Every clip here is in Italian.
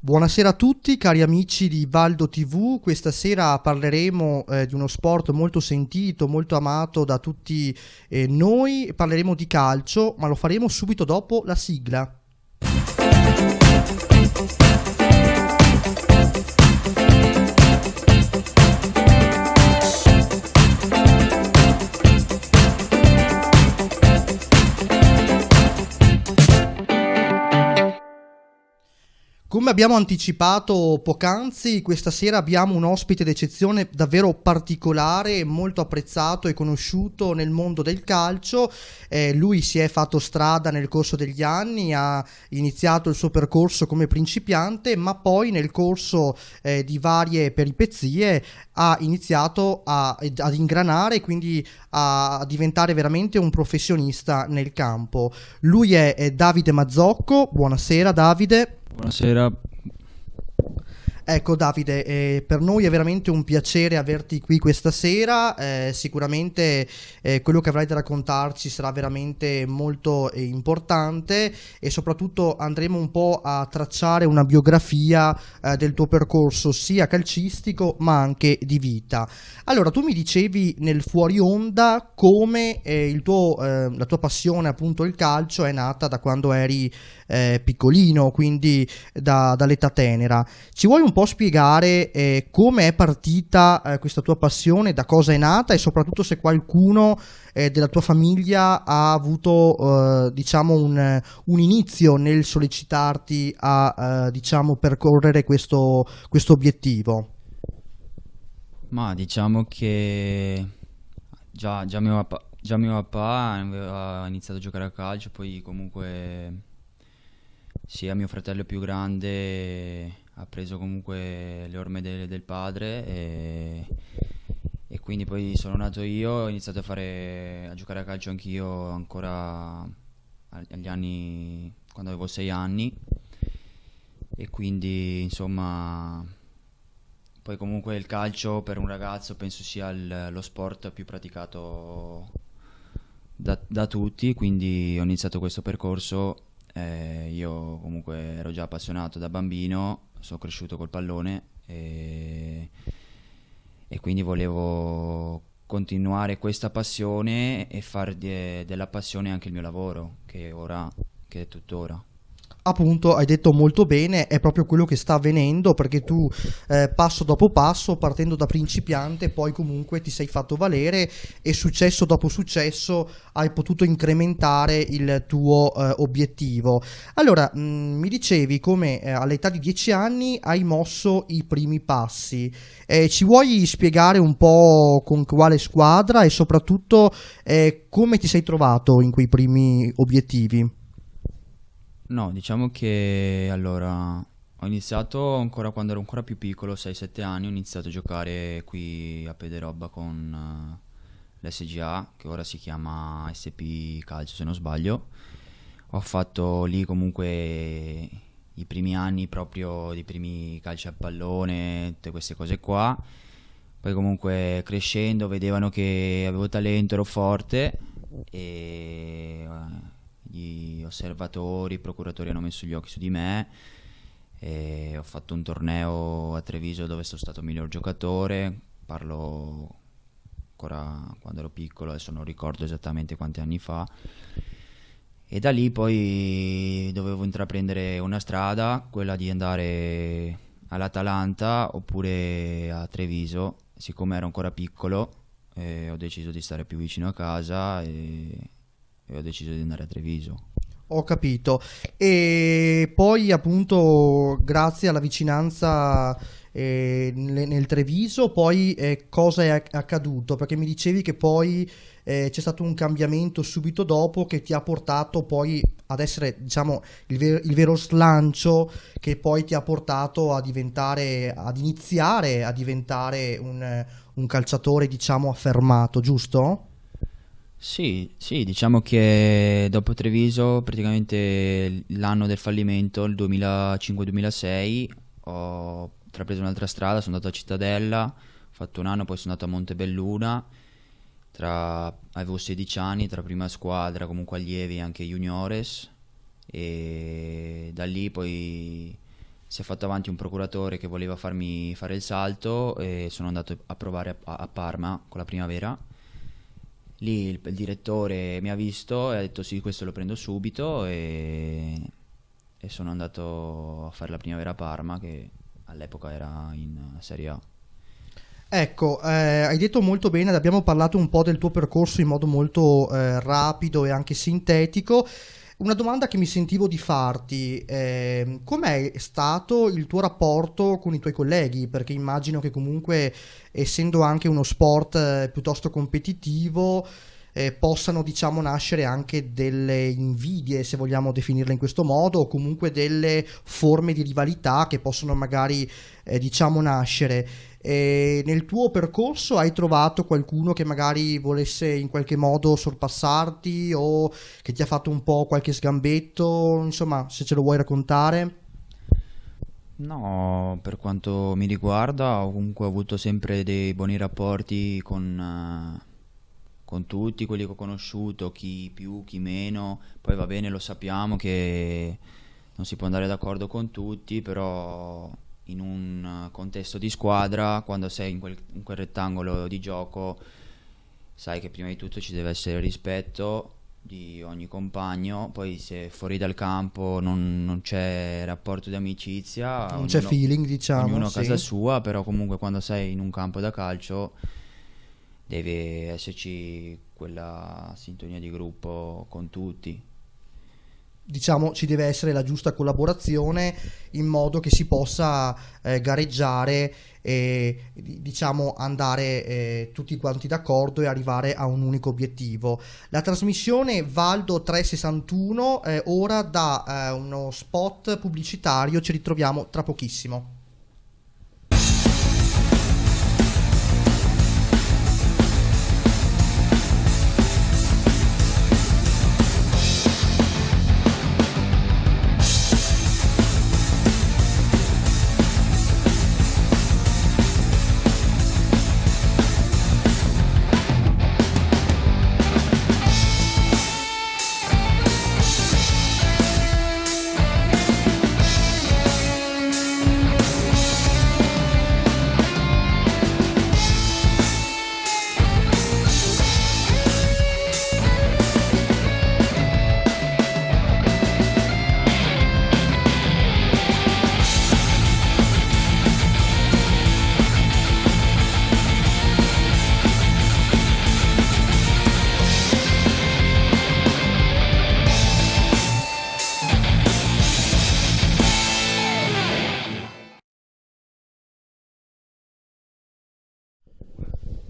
Buonasera a tutti cari amici di Valdo TV, questa sera parleremo di uno sport molto sentito, molto amato da tutti noi, parleremo di calcio, ma lo faremo subito dopo la sigla. Come abbiamo anticipato poc'anzi, questa sera abbiamo un ospite d'eccezione davvero particolare, molto apprezzato e conosciuto nel mondo del calcio. Lui si è fatto strada nel corso degli anni, ha iniziato il suo percorso come principiante, ma poi nel corso di varie peripezie ha iniziato ad ingranare, quindi a diventare veramente un professionista nel campo. Lui è Davide Mazzocco. Buonasera Davide. Buonasera. Ecco Davide, per noi è veramente un piacere averti qui questa sera, sicuramente quello che avrai da raccontarci sarà veramente molto importante e soprattutto andremo un po' a tracciare una biografia del tuo percorso sia calcistico ma anche di vita. Allora, tu mi dicevi nel fuori onda come la tua passione appunto il calcio è nata da quando eri piccolino, quindi dall'età tenera. Ci vuoi un po' spiegare come è partita questa tua passione, da cosa è nata e soprattutto se qualcuno della tua famiglia ha avuto diciamo un inizio nel sollecitarti a diciamo percorrere questo obiettivo? Ma diciamo che già mio papà aveva iniziato a giocare a calcio, poi comunque sia mio fratello più grande ha preso comunque le orme del padre e quindi poi sono nato io, ho iniziato a giocare a calcio anch'io ancora agli anni, quando avevo 6 anni, e quindi insomma poi comunque il calcio per un ragazzo penso sia lo sport più praticato da tutti, quindi ho iniziato questo percorso. Io comunque ero già appassionato da bambino, sono cresciuto col pallone e quindi volevo continuare questa passione e fare della passione anche il mio lavoro, che è tuttora. Appunto, hai detto molto bene, è proprio quello che sta avvenendo perché tu passo dopo passo, partendo da principiante, poi comunque ti sei fatto valere e successo dopo successo hai potuto incrementare il tuo obiettivo. Allora, mi dicevi come all'età di 10 anni hai mosso i primi passi. Ci vuoi spiegare un po' con quale squadra e soprattutto come ti sei trovato in quei primi obiettivi? No, diciamo che allora ho iniziato ancora quando ero ancora più piccolo, 6-7 anni, ho iniziato a giocare qui a Pederobba con l'SGA, che ora si chiama SP Calcio se non sbaglio. Ho fatto lì comunque i primi anni proprio di primi calci a pallone, tutte queste cose qua. Poi comunque crescendo vedevano che avevo talento, ero forte e gli osservatori, i procuratori hanno messo gli occhi su di me e ho fatto un torneo a Treviso dove sono stato miglior giocatore. Parlo ancora quando ero piccolo, adesso non ricordo esattamente quanti anni fa. E da lì poi dovevo intraprendere una strada, quella di andare all'Atalanta oppure a Treviso. Siccome ero ancora piccolo, ho deciso di stare più vicino a casa e ho deciso di andare a Treviso. Ho capito. E poi appunto grazie alla vicinanza nel Treviso, poi cosa è accaduto? Perché mi dicevi che poi c'è stato un cambiamento subito dopo che ti ha portato poi ad essere, diciamo, il vero slancio che poi ti ha portato a diventare, ad iniziare a diventare un calciatore, diciamo, affermato, giusto? Sì, sì, diciamo che dopo Treviso, praticamente l'anno del fallimento, il 2005-2006, ho intrapreso un'altra strada, sono andato a Cittadella, ho fatto un anno, poi sono andato a Montebelluna, avevo 16 anni, tra prima squadra, comunque allievi e anche juniores, e da lì poi si è fatto avanti un procuratore che voleva farmi fare il salto e sono andato a provare a Parma con la primavera. Lì il direttore mi ha visto e ha detto sì, questo lo prendo subito e sono andato a fare la primavera a Parma che all'epoca era in Serie A. Ecco, hai detto molto bene, abbiamo parlato un po' del tuo percorso in modo molto rapido e anche sintetico. Una domanda che mi sentivo di farti, com'è stato il tuo rapporto con i tuoi colleghi? Perché immagino che comunque, essendo anche uno sport piuttosto competitivo, possano, diciamo, nascere anche delle invidie, se vogliamo definirle in questo modo, o comunque delle forme di rivalità che possono magari, diciamo, nascere. E nel tuo percorso hai trovato qualcuno che magari volesse in qualche modo sorpassarti o che ti ha fatto un po' qualche sgambetto? Insomma, se ce lo vuoi raccontare. No, per quanto mi riguarda, comunque ho avuto sempre dei buoni rapporti con tutti quelli che ho conosciuto, chi più, chi meno. Poi va bene, lo sappiamo che non si può andare d'accordo con tutti, però in un contesto di squadra, quando sei in quel rettangolo di gioco, sai che prima di tutto ci deve essere rispetto di ogni compagno, poi se fuori dal campo non c'è rapporto di amicizia, Non c'è feeling, diciamo, ognuno a casa sì. sua, però comunque quando sei in un campo da calcio deve esserci quella sintonia di gruppo con tutti. Diciamo ci deve essere la giusta collaborazione in modo che si possa gareggiare e diciamo andare tutti quanti d'accordo e arrivare a un unico obiettivo. La trasmissione Valdo 361 ora da uno spot pubblicitario, ci ritroviamo tra pochissimo.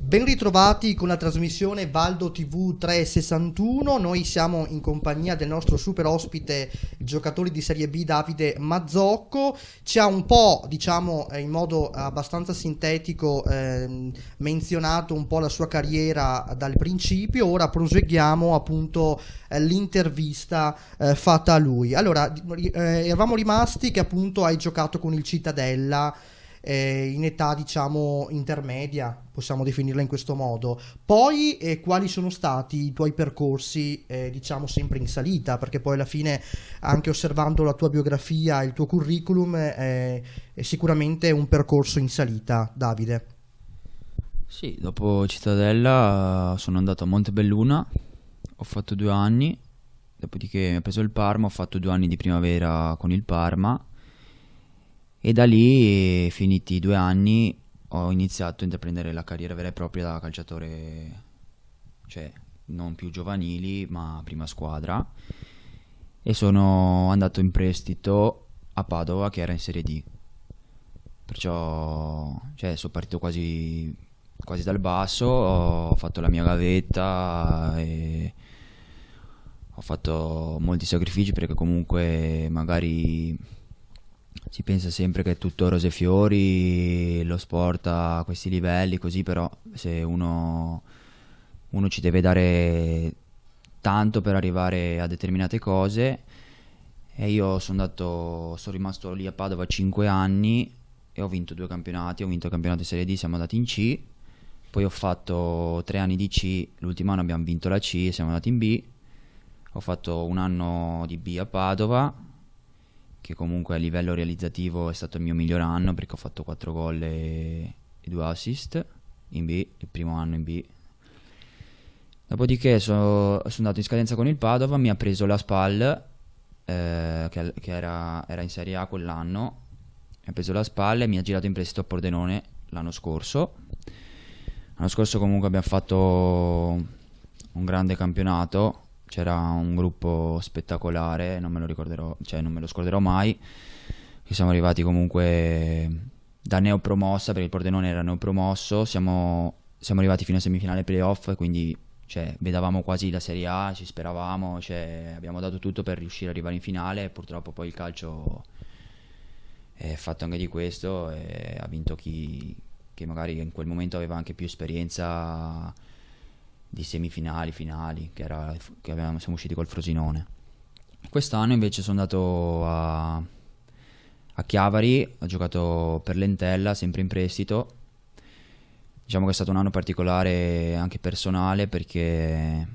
Ben ritrovati con la trasmissione Valdo TV 361, noi siamo in compagnia del nostro super ospite, il giocatore di Serie B Davide Mazzocco, ci ha un po', diciamo in modo abbastanza sintetico, menzionato un po' la sua carriera dal principio, ora proseguiamo appunto l'intervista fatta a lui. Allora, eravamo rimasti che appunto hai giocato con il Cittadella in età diciamo intermedia, possiamo definirla in questo modo. Poi quali sono stati i tuoi percorsi diciamo sempre in salita, perché poi alla fine anche osservando la tua biografia, il tuo curriculum è sicuramente un percorso in salita, Davide. Sì, dopo Cittadella sono andato a Montebelluna, ho fatto 2 anni, dopodiché mi ha preso il Parma, ho fatto 2 anni di primavera con il Parma e da lì, finiti i 2 anni, ho iniziato a intraprendere la carriera vera e propria da calciatore, cioè non più giovanili, ma prima squadra, e sono andato in prestito a Padova che era in Serie D. Perciò, cioè, sono partito quasi dal basso, ho fatto la mia gavetta e ho fatto molti sacrifici perché comunque magari si pensa sempre che è tutto rose e fiori, lo sport a questi livelli, così, però se uno ci deve dare tanto per arrivare a determinate cose. E io sono rimasto lì a Padova 5 anni e ho vinto 2 campionati, ho vinto il campionato di Serie D, siamo andati in C, poi ho fatto 3 anni di C, l'ultimo anno abbiamo vinto la C e siamo andati in B, ho fatto un anno di B a Padova, che comunque a livello realizzativo è stato il mio miglior anno, perché ho fatto 4 gol e 2 assist in B, il primo anno in B. Dopodiché sono andato in scadenza con il Padova, mi ha preso la SPAL, che era in Serie A quell'anno, mi ha preso la SPAL e mi ha girato in prestito a Pordenone l'anno scorso. L'anno scorso comunque abbiamo fatto un grande campionato, c'era un gruppo spettacolare, non me lo ricorderò, cioè non me lo scorderò mai, che siamo arrivati comunque da neopromossa, perché il Pordenone era neopromosso, siamo arrivati fino a semifinale playoff, quindi cioè, vedavamo quasi la Serie A, ci speravamo, cioè, abbiamo dato tutto per riuscire ad arrivare in finale, purtroppo poi il calcio è fatto anche di questo e ha vinto chi che magari in quel momento aveva anche più esperienza di semifinali, finali, siamo usciti col Frosinone. Quest'anno invece sono andato a Chiavari, ho giocato per l'Entella, sempre in prestito. Diciamo che è stato un anno particolare anche personale, perché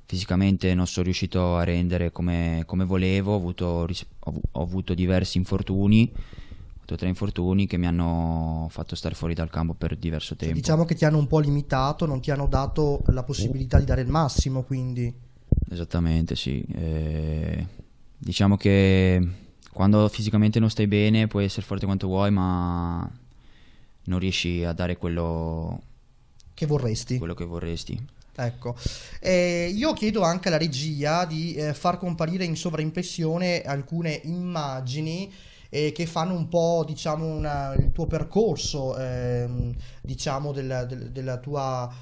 fisicamente non sono riuscito a rendere come volevo, ho avuto diversi infortuni, 3 infortuni che mi hanno fatto stare fuori dal campo per diverso tempo. Diciamo che ti hanno un po' limitato, non ti hanno dato la possibilità di dare il massimo, quindi. Esattamente, sì. Diciamo che quando fisicamente non stai bene puoi essere forte quanto vuoi, ma non riesci a dare quello Che vorresti. che vorresti. Ecco, io chiedo anche alla regia di far comparire in sovraimpressione alcune immagini che fanno un po', diciamo, il tuo percorso, diciamo, della tua,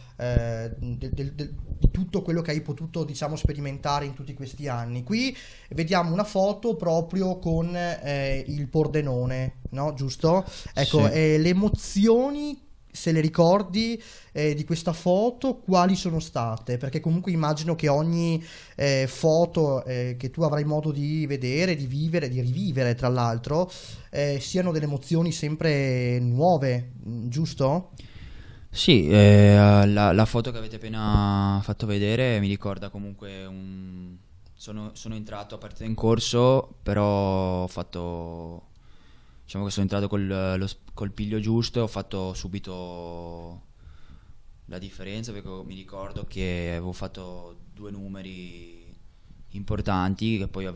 di tutto quello che hai potuto, diciamo, sperimentare in tutti questi anni. Qui vediamo una foto proprio con il Pordenone, no? Giusto? Ecco, Sì. le emozioni, se le ricordi, di questa foto, quali sono state? Perché comunque immagino che ogni foto che tu avrai modo di vedere, di vivere, di rivivere, tra l'altro, siano delle emozioni sempre nuove, giusto? Sì, la foto che avete appena fatto vedere mi ricorda comunque sono entrato a partita in corso, però ho fatto. Diciamo che sono entrato col piglio giusto e ho fatto subito la differenza, perché mi ricordo che avevo fatto 2 numeri importanti, che poi ho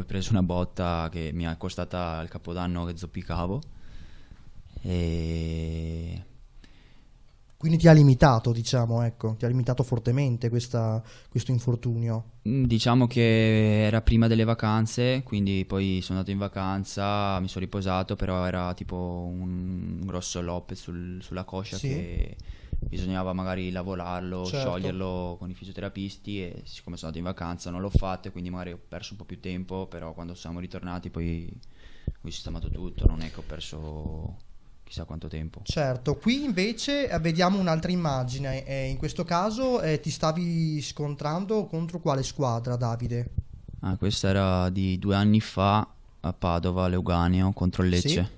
preso una botta che mi è costata il capodanno che zoppicavo. E Quindi ti ha limitato, diciamo, ecco, ti ha limitato fortemente questo infortunio. diciamo che era prima delle vacanze, quindi poi sono andato in vacanza, mi sono riposato, però era tipo un grosso loppe sulla coscia Sì, che bisognava magari lavorarlo, certo. scioglierlo con i fisioterapisti, e siccome sono andato in vacanza non l'ho fatto e quindi magari ho perso un po' più tempo, però quando siamo ritornati poi ho sistemato tutto, non è che ho perso chissà quanto tempo. Certo, qui invece vediamo un'altra immagine. In questo caso ti stavi scontrando contro quale squadra, Davide? Questa era di 2 anni fa a Padova, Leuganeo, contro il Sì? Lecce,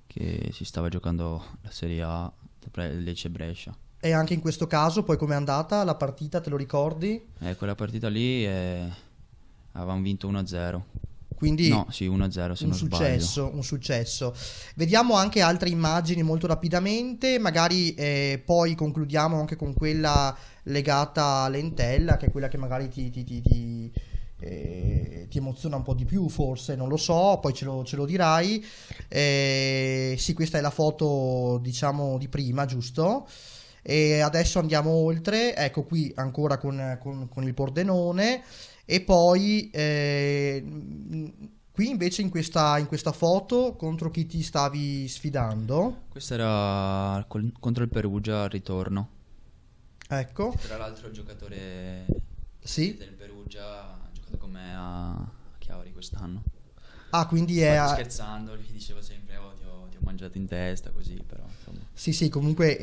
che si stava giocando la Serie A, Lecce-Brescia. E anche in questo caso, poi com'è andata la partita, te lo ricordi? Quella partita lì avevamo vinto 1-0. Quindi No, sì, 1-0 se non sbaglio. un successo. Vediamo anche altre immagini molto rapidamente, magari poi concludiamo anche con quella legata all'Entella, che è quella che magari ti emoziona un po' di più, forse, non lo so, poi ce lo dirai. Sì, questa è la foto, diciamo, di prima, giusto? E adesso andiamo oltre, ecco qui ancora con il Pordenone. E poi qui invece in questa foto contro chi ti stavi sfidando? Questo era contro il Perugia al ritorno. Ecco, Tra l'altro il giocatore sì. del Perugia ha giocato con me a Chiavari quest'anno. Ah, quindi Infatti scherzando gli dicevo sempre ti ho mangiato in testa, così, però insomma. sì, sì, comunque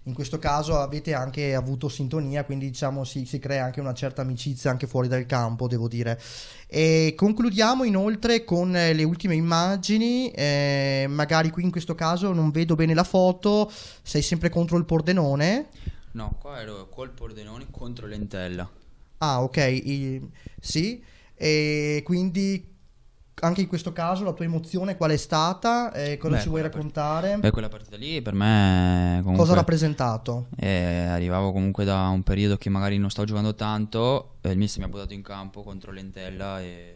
in questo caso avete anche avuto sintonia, quindi diciamo si crea anche una certa amicizia anche fuori dal campo, devo dire. E concludiamo inoltre con le ultime immagini, magari qui in questo caso non vedo bene la foto, sei sempre contro il Pordenone? No, qua ero col Pordenone contro l'Entella. Ah, ok, sì, e quindi anche in questo caso la tua emozione qual è stata? Cosa Beh, ci vuoi quella raccontare? quella partita lì per me Cosa ha comunque rappresentato? arrivavo comunque da un periodo che magari non stavo giocando tanto, il mister mi ha buttato in campo contro l'Entella e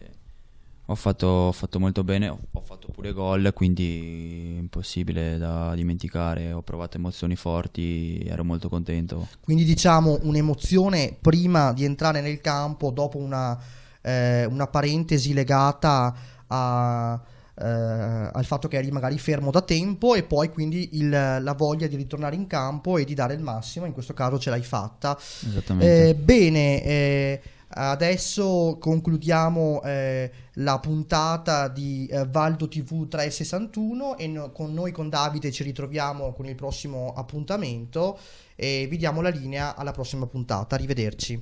ho fatto molto bene, ho fatto pure gol, quindi impossibile da dimenticare, ho provato emozioni forti, ero molto contento. Quindi diciamo un'emozione prima di entrare nel campo, dopo una parentesi legata al fatto che eri magari fermo da tempo e poi quindi la voglia di ritornare in campo e di dare il massimo, in questo caso ce l'hai fatta. Esattamente. Bene, adesso concludiamo la puntata di Valdo TV 361 e con noi con Davide ci ritroviamo con il prossimo appuntamento e vi diamo la linea alla prossima puntata. Arrivederci.